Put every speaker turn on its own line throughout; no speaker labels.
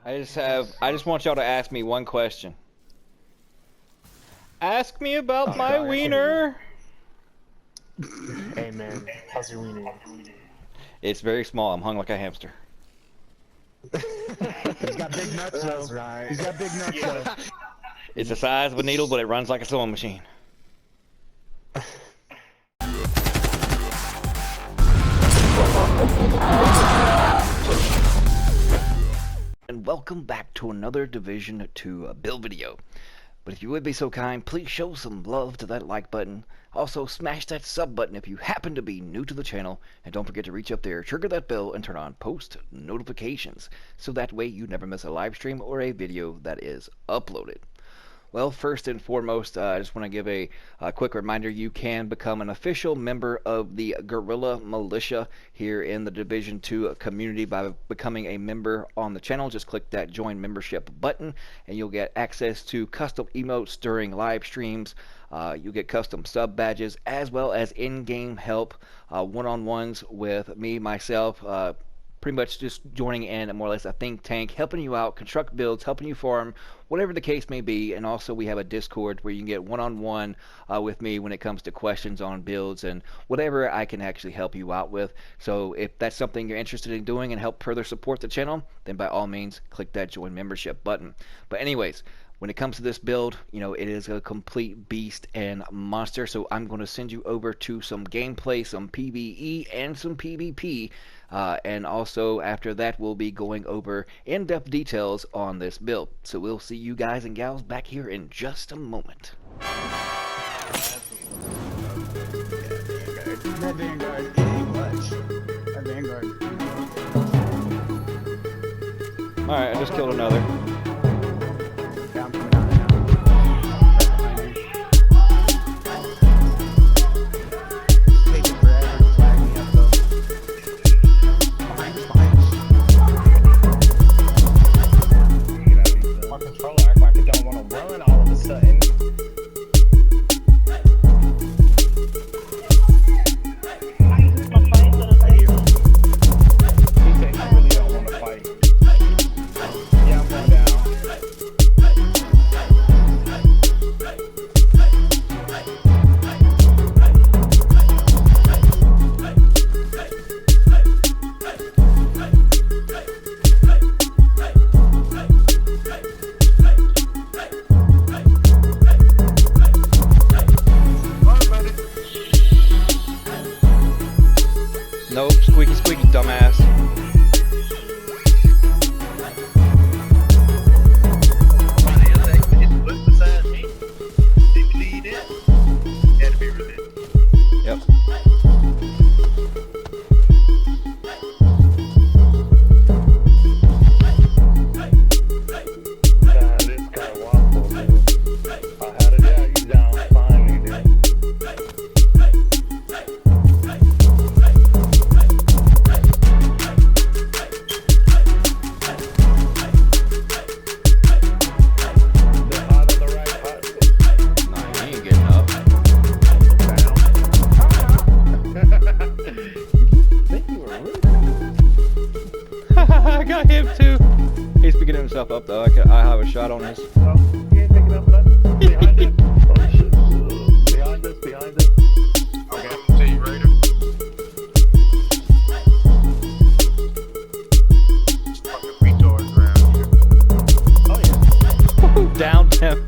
I just want y'all to ask me one question. Ask me about my wiener.
Hey man, how's your wiener?
It's very small. I'm hung like a hamster.
He's got big nuts though. That's right. He's got big nuts though.
It's the size of a needle, but it runs like a sewing machine. And welcome back to another Division 2 build video. But if you would be so kind, please show some love to that like button. Also, smash that sub button if you happen to be new to the channel. And don't forget to reach up there, trigger that bell, and turn on post notifications. So that way you never miss a live stream or a video that is uploaded. Well, first and foremost, I just want to give a quick reminder. You can become an official member of the Guerrilla Militia here in the Division 2 community by becoming a member on the channel. Just click that join membership button and you'll get access to custom emotes during live streams. You'll get custom sub badges as well as in-game help, one-on-ones with me, myself, pretty much just joining in more or less a think tank, helping you out, construct builds, helping you farm, whatever the case may be. And also we have a Discord where you can get one-on-one with me when it comes to questions on builds and whatever I can actually help you out with. So if that's something you're interested in doing and help further support the channel, then by all means click that join membership button. But anyways, when it comes to this build, you know, it is a complete beast and monster. So I'm going to send you over to some gameplay, some PvE, and some PvP. And also after that, we'll be going over in-depth details on this build. So we'll see you guys and gals back here in just a moment.
That Vanguard ain't much. That Vanguard.
Alright, I just killed another.
Yeah, I'm coming down there now. Right behind you. It's taking forever to flag me up though. Behind us.
My controller act like it don't want to run all of a sudden. He said he really don't want to fight. Yeah, I'm going down.
Nope, squeaky squeaky, dumbass. Yep.
Nah, this guy waffle, dude. I had it out, you down finally, dude. The hot on the right, hot.
Nah, he ain't getting up.
Think you were really
I got him too. He's picking himself up though. I have a shot on his.
Oh, he ain't picking up nothing. Behind us. Oh shit. Behind us, behind us.
Okay, I'm gonna see you later. Fucking retards around here.
Oh yeah.
Downed him.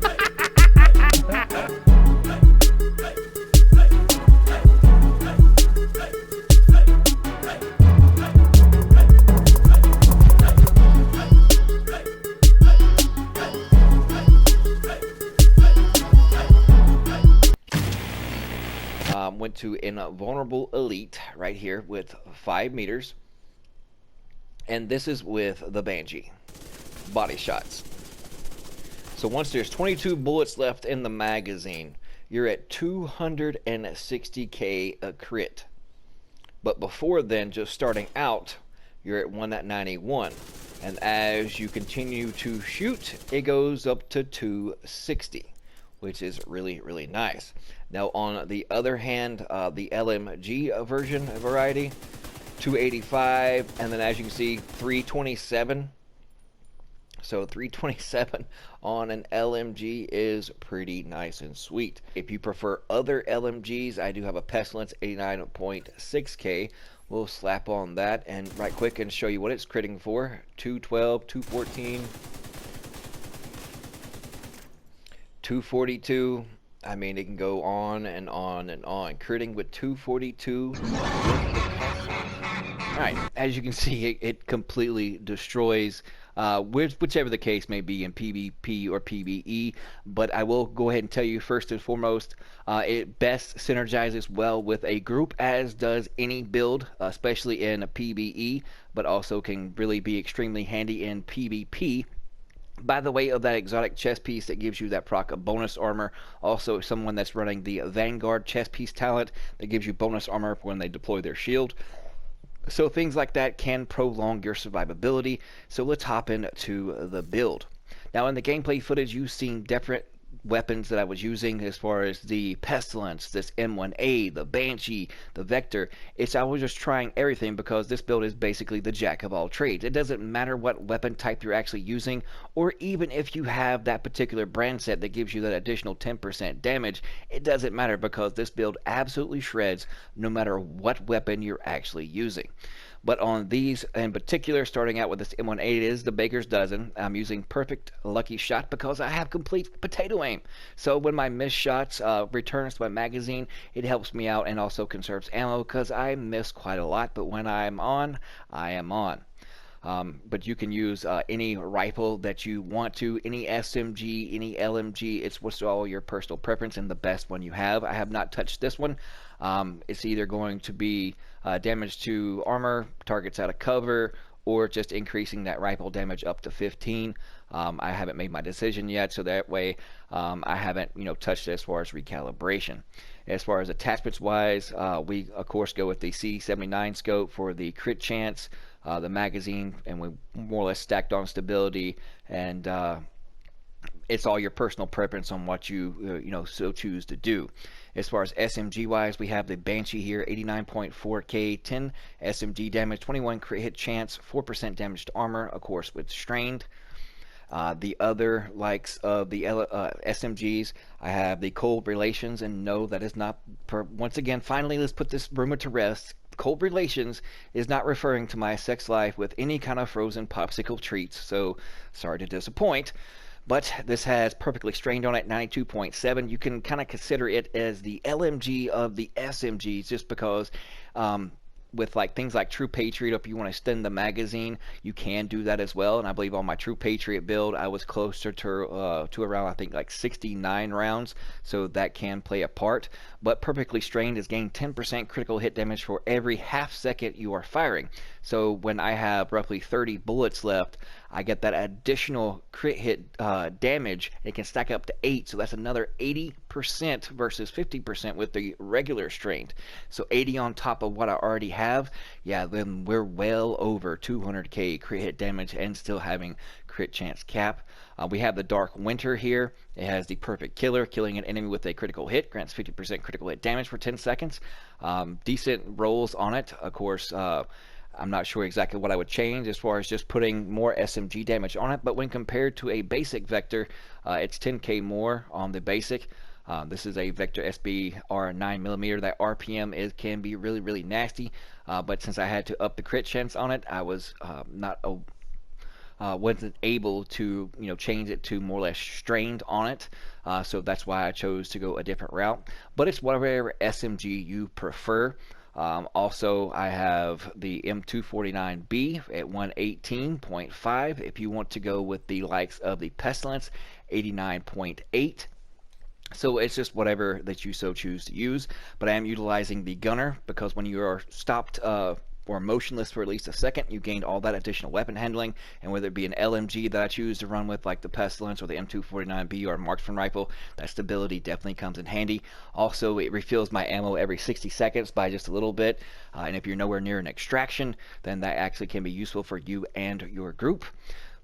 Went to invulnerable elite right here with 5 meters, and this is with the Banshee body shots. So once there's 22 bullets left in the magazine, you're at 260k a crit. But before then, just starting out, you're at 1 at 91, and as you continue to shoot, it goes up to 260, which is really, really nice. Now on the other hand, the LMG version variety, 285, and then as you can see, 327. So 327 on an LMG is pretty nice and sweet. If you prefer other LMGs, I do have a Pestilence 89.6K. We'll slap on that and right quick and show you what it's critting for. 212, 214, 242. I mean, it can go on and on and on. Critting with 242. Alright, as you can see, it completely destroys whichever the case may be in PvP or PvE, but I will go ahead and tell you first and foremost, it best synergizes well with a group, as does any build, especially in a PvE, but also can really be extremely handy in PvP. By the way of that exotic chest piece that gives you that proc of bonus armor. Also, someone that's running the Vanguard chest piece talent that gives you bonus armor when they deploy their shield. So things like that can prolong your survivability. So let's hop into the build. Now in the gameplay footage, you've seen different weapons that I was using, as far as the Pestilence, this M1A, the Banshee, the Vector. I was just trying everything because this build is basically the jack of all trades. It doesn't matter what weapon type you're actually using, or even if you have that particular brand set that gives you that additional 10% damage, it doesn't matter because this build absolutely shreds no matter what weapon you're actually using. But on these in particular, starting out with this M1A, it is the Baker's Dozen. I'm using Perfect Lucky Shot because I have complete potato aim. So when my missed shots returns to my magazine, it helps me out and also conserves ammo because I miss quite a lot. But when I'm on, I am on. But you can use any rifle that you want to, any SMG, any LMG. It's what's all your personal preference and the best one you have. I have not touched this one. It's either going to be damage to armor, targets out of cover, or just increasing that rifle damage up to 15. I haven't made my decision yet, so that way I haven't touched it as far as recalibration. As far as attachments wise, we of course go with the C79 scope for the crit chance, the magazine, and we more or less stacked on stability, and it's all your personal preference on what you so choose to do. As far as SMG wise, we have the Banshee here, 89.4k, 10 SMG damage, 21 crit hit chance, 4% damage to armor, of course with strained. The other likes of the SMGs, I have the Cold Relations, and no, that is not, once again, finally let's put this rumor to rest. Cold Relations is not referring to my sex life with any kind of frozen popsicle treats, so sorry to disappoint. But this has Perfectly Strained on it, 92.7. You can kind of consider it as the LMG of the SMGs, just because with like things like True Patriot, if you want to extend the magazine, you can do that as well. And I believe on my True Patriot build, I was closer to around, I think, like 69 rounds, so that can play a part. But Perfectly Strained is gained 10% critical hit damage for every half second you are firing. So when I have roughly 30 bullets left, I get that additional crit hit damage. It can stack up to 8, so that's another 80% versus 50% with the regular Strained. So 80 on top of what I already have, yeah, then we're well over 200k crit hit damage and still having crit chance cap. We have the Dark Winter here. It has the Perfect Killer, killing an enemy with a critical hit, grants 50% critical hit damage for 10 seconds. Decent rolls on it, of course. I'm not sure exactly what I would change as far as just putting more SMG damage on it, but when compared to a basic Vector, it's 10k more on the basic. This is a Vector SBR 9mm. That RPM can be really, really nasty, but since I had to up the crit chance on it, I was wasn't able to change it to more or less strained on it, so that's why I chose to go a different route. But it's whatever SMG you prefer. Also, I have the M249B at 118.5. If you want to go with the likes of the Pestilence, 89.8. So it's just whatever that you so choose to use. But I am utilizing the Gunner because when you are stopped or motionless for at least a second, you gained all that additional weapon handling. And whether it be an LMG that I choose to run with, like the Pestilence or the M249B or a marksman rifle, that stability definitely comes in handy. Also, it refills my ammo every 60 seconds by just a little bit, and if you're nowhere near an extraction, then that actually can be useful for you and your group.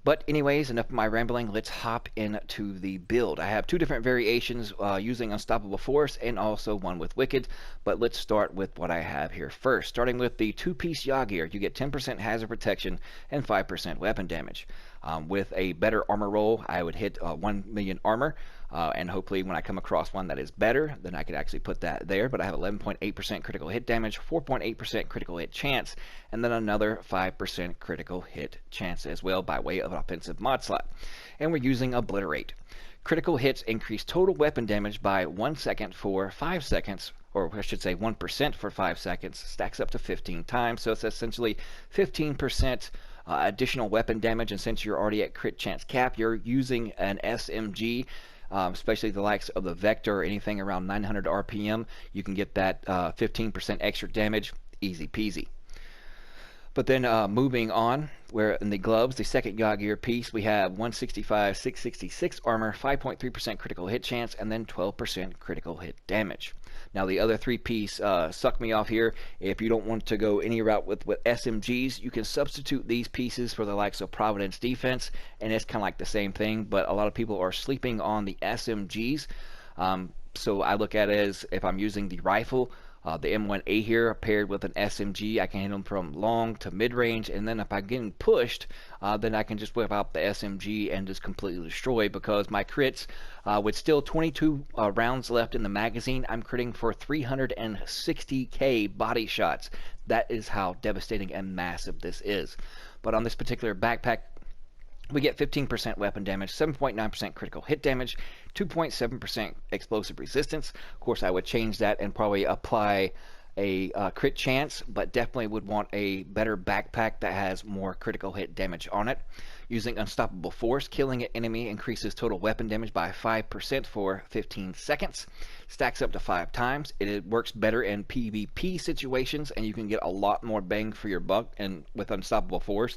But anyways, enough of my rambling. Let's hop into the build. I have two different variations using Unstoppable Force and also one with Wicked. But let's start with what I have here first. Starting with the two-piece yaw gear, you get 10% hazard protection and 5% weapon damage. With a better armor roll, I would hit 1 million armor. And hopefully when I come across one that is better, then I could actually put that there. But I have 11.8% critical hit damage, 4.8% critical hit chance, and then another 5% critical hit chance as well by way of an offensive mod slot. And we're using Obliterate. Critical hits increase total weapon damage by 1 second for 5 seconds, or I should say 1% for 5 seconds, stacks up to 15 times. So it's essentially 15% additional weapon damage, and since you're already at crit chance cap, you're using an SMG, especially the likes of the Vector or anything around 900 RPM, you can get that 15% extra damage, easy peasy. But then moving on, where in the gloves, the second yaw gear piece, we have 165, 666 armor, 5.3% critical hit chance, and then 12% critical hit damage. Now the other three-piece suck me off here. If you don't want to go any route with SMGs, you can substitute these pieces for the likes of Providence Defense, and it's kind of like the same thing, but a lot of people are sleeping on the SMGs. So I look at it as if I'm using the rifle, the M1A here paired with an SMG, I can hit them from long to mid-range, and then if I'm getting pushed, then I can just whip out the SMG and just completely destroy, because my crits, with still 22 rounds left in the magazine, I'm critting for 360k body shots. That is how devastating and massive this is. But on this particular backpack, we get 15% weapon damage, 7.9% critical hit damage, 2.7% explosive resistance. Of course, I would change that and probably apply a crit chance, but definitely would want a better backpack that has more critical hit damage on it. Using Unstoppable Force, killing an enemy increases total weapon damage by 5% for 15 seconds. Stacks up to 5 times. It works better in PvP situations, and you can get a lot more bang for your buck and with Unstoppable Force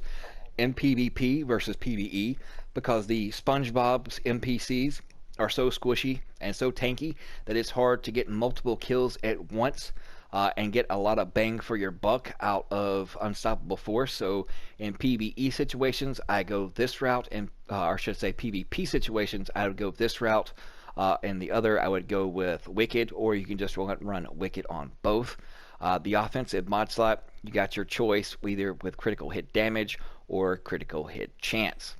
in PvP versus PvE, because the SpongeBob's NPCs are so squishy and so tanky that it's hard to get multiple kills at once and get a lot of bang for your buck out of Unstoppable Force. So in PvE situations, I go this route, and or I should say PvP situations, I would go this route, and the other I would go with Wicked, or you can just run Wicked on both. The offensive mod slot, you got your choice, either with critical hit damage or critical hit chance.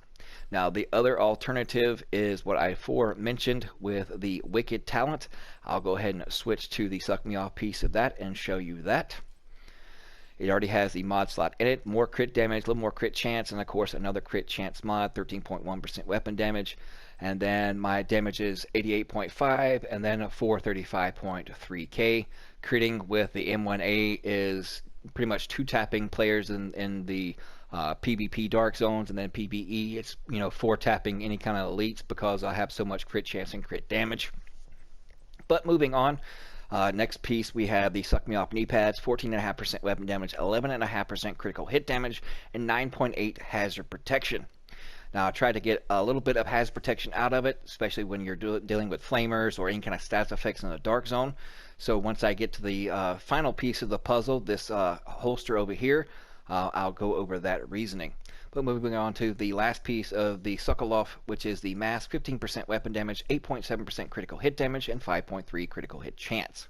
Now the other alternative is what I aforementioned with the Wicked talent. I'll go ahead and switch to the suck me off piece of that and show you that. It already has the mod slot in it, more crit damage, a little more crit chance, and of course another crit chance mod, 13.1% weapon damage. And then my damage is 88.5, and then a 435.3k. Critting with the M1A is pretty much two-tapping players in the PvP dark zones, and then PvE it's 4-tapping any kind of elites, because I have so much crit chance and crit damage. But moving on, next piece we have the suck me off knee pads, 14.5% weapon damage, 11.5% critical hit damage, and 9.8 hazard protection. Now I tried to get a little bit of hazard protection out of it, especially when you're dealing with flamers or any kind of stats effects in the dark zone. So once I get to the final piece of the puzzle, this holster over here, I'll go over that reasoning. But moving on to the last piece of the suckle off, which is the mask, 15% weapon damage, 8.7% critical hit damage, and 5.3 critical hit chance.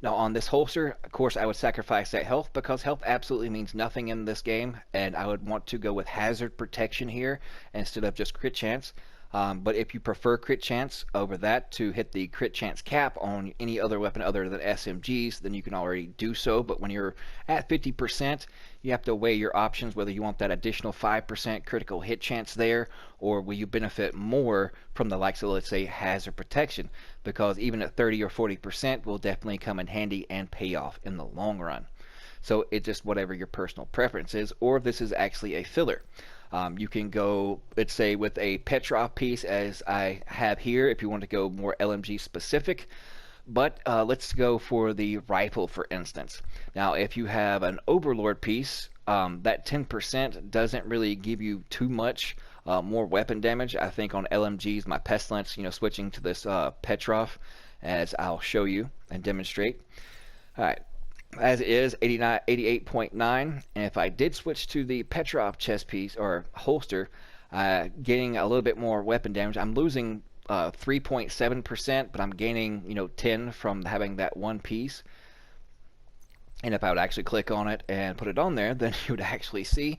Now on this holster, of course, I would sacrifice that health, because health absolutely means nothing in this game, and I would want to go with hazard protection here instead of just crit chance. But if you prefer crit chance over that to hit the crit chance cap on any other weapon other than SMGs, then you can already do so. But when you're at 50%, you have to weigh your options, whether you want that additional 5% critical hit chance there, or will you benefit more from the likes of, let's say, hazard protection, because even at 30 or 40% will definitely come in handy and pay off in the long run. So it's just whatever your personal preference is, or if this is actually a filler. You can go, let's say, with a Petrov piece as I have here, if you want to go more LMG specific. But let's go for the rifle, for instance. Now, if you have an Overlord piece, that 10% doesn't really give you too much more weapon damage. I think on LMGs, my Pestilence, switching to this Petrov, as I'll show you and demonstrate. All right. As is 88.9, and if I did switch to the Petrov chest piece or holster, Getting a little bit more weapon damage. I'm losing 3.7%, but I'm gaining 10 from having that one piece. And if I would actually click on it and put it on there, then you would actually see.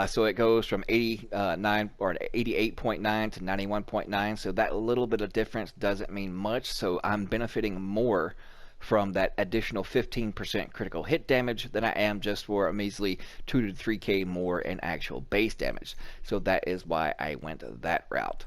So it goes from 89 or 88.9 to 91.9. So that little bit of difference doesn't mean much. So I'm benefiting more from that additional 15% critical hit damage than I am just for a measly 2 to 3k more in actual base damage. So that is why I went that route.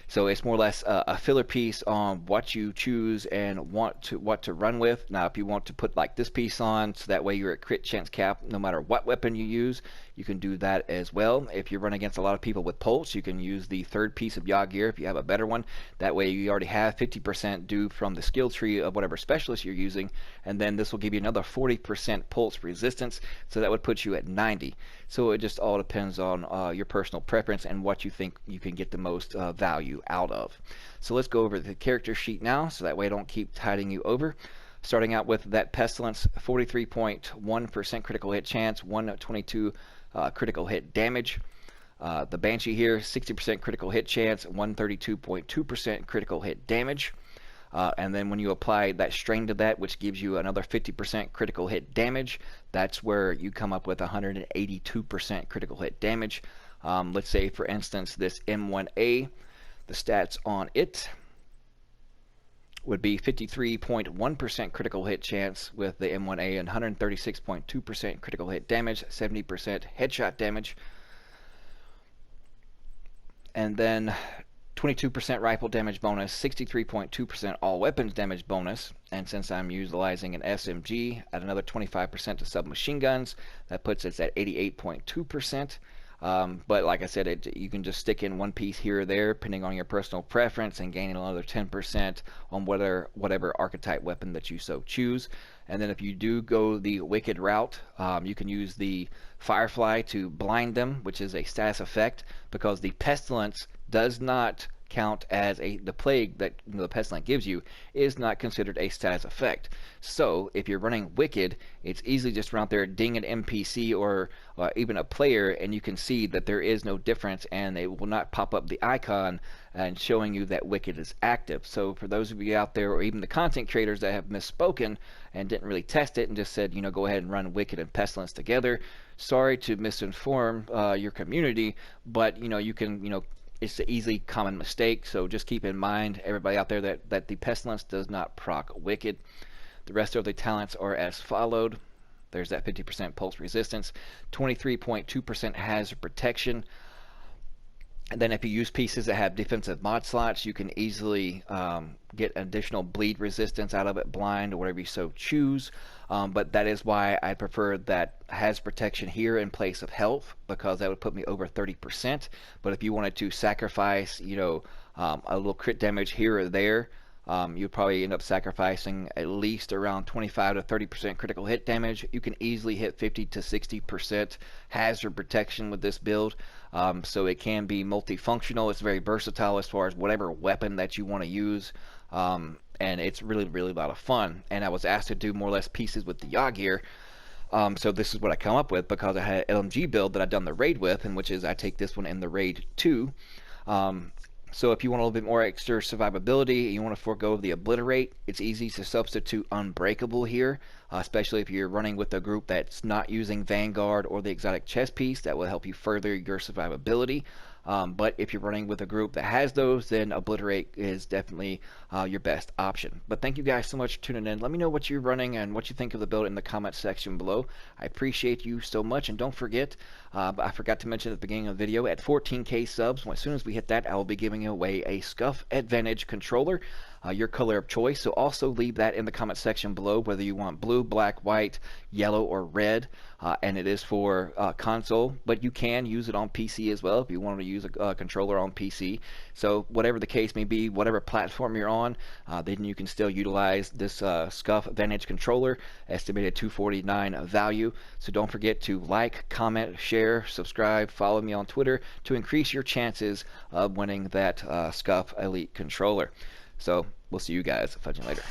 So it's more or less a filler piece on what you choose and what to run with. Now, if you want to put like this piece on, so that way you're at crit chance cap no matter what weapon you use, you can do that as well. If you're running against a lot of people with pulse, you can use the third piece of yaw gear if you have a better one. That way you already have 50% due from the skill tree of whatever specialist you're using, and then this will give you another 40% pulse resistance, so that would put you at 90. So it just all depends on your personal preference and what you think you can get the most value out of. So let's go over the character sheet now, so that way I don't keep tiding you over. Starting out with that Pestilence, 43.1% critical hit chance, 122 critical hit damage. The Banshee here, 60% critical hit chance, 132.2% critical hit damage. And then when you apply that strain to that, which gives you another 50% critical hit damage, that's where you come up with 182% critical hit damage. Let's say, for instance, this M1A, the stats on it would be 53.1% critical hit chance with the M1A and 136.2% critical hit damage, 70% headshot damage. And then 22% rifle damage bonus, 63.2% all weapons damage bonus, and since I'm utilizing an SMG, add another 25% to submachine guns. That puts us at 88.2%. But like I said, you can just stick in one piece here or there, depending on your personal preference, and gain another 10% on whatever archetype weapon that you so choose. And then if you do go the Wicked route, you can use the Firefly to blind them, which is a status effect, because the Pestilence does not count as the plague that the Pestilence gives you is not considered a status effect. So if you're running Wicked, it's easily just run out there, ding an NPC or even a player, and you can see that there is no difference, and they will not pop up the icon and showing you that Wicked is active. So for those of you out there, or even the content creators that have misspoken and didn't really test it and just said, go ahead and run Wicked and Pestilence together, sorry to misinform your community, but you can it's an easily common mistake. So just keep in mind, everybody out there, that the Pestilence does not proc Wicked. The rest of the talents are as followed. There's that 50% pulse resistance, 23.2% hazard protection. And then if you use pieces that have defensive mod slots, you can easily get additional bleed resistance out of it, blind, or whatever you so choose. But that is why I prefer that hazard protection here in place of health, because that would put me over 30%. But if you wanted to sacrifice, a little crit damage here or there, you'd probably end up sacrificing at least around 25 to 30% critical hit damage. You can easily hit 50 to 60% hazard protection with this build. So it can be multifunctional. It's very versatile as far as whatever weapon that you want to use. And it's really, really a lot of fun. And I was asked to do more or less pieces with the yaw gear. So this is what I come up with, because I had an LMG build that I've done the raid with, and which is I take this one in the raid 2. So if you want a little bit more extra survivability, you want to forego the Obliterate, it's easy to substitute Unbreakable here, especially if you're running with a group that's not using Vanguard or the exotic chest piece. That will help you further your survivability. But if you're running with a group that has those, then Obliterate is definitely your best option. But thank you guys so much for tuning in. Let me know what you're running and what you think of the build in the comment section below. I appreciate you so much, and don't forget, I forgot to mention at the beginning of the video, at 14k subs, as soon as we hit that, I will be giving away a Scuff Advantage controller, your color of choice. So also leave that in the comment section below, whether you want blue, black, white, yellow, or red. And it is for console, but you can use it on PC as well if you want to use a controller on PC. So whatever the case may be, whatever platform you're on, then you can still utilize this Scuff Advantage controller, estimated 249 value. So don't forget to like, comment, share, subscribe, follow me on Twitter to increase your chances of winning that Scuff Elite controller. So we'll see you guys. Fudging later.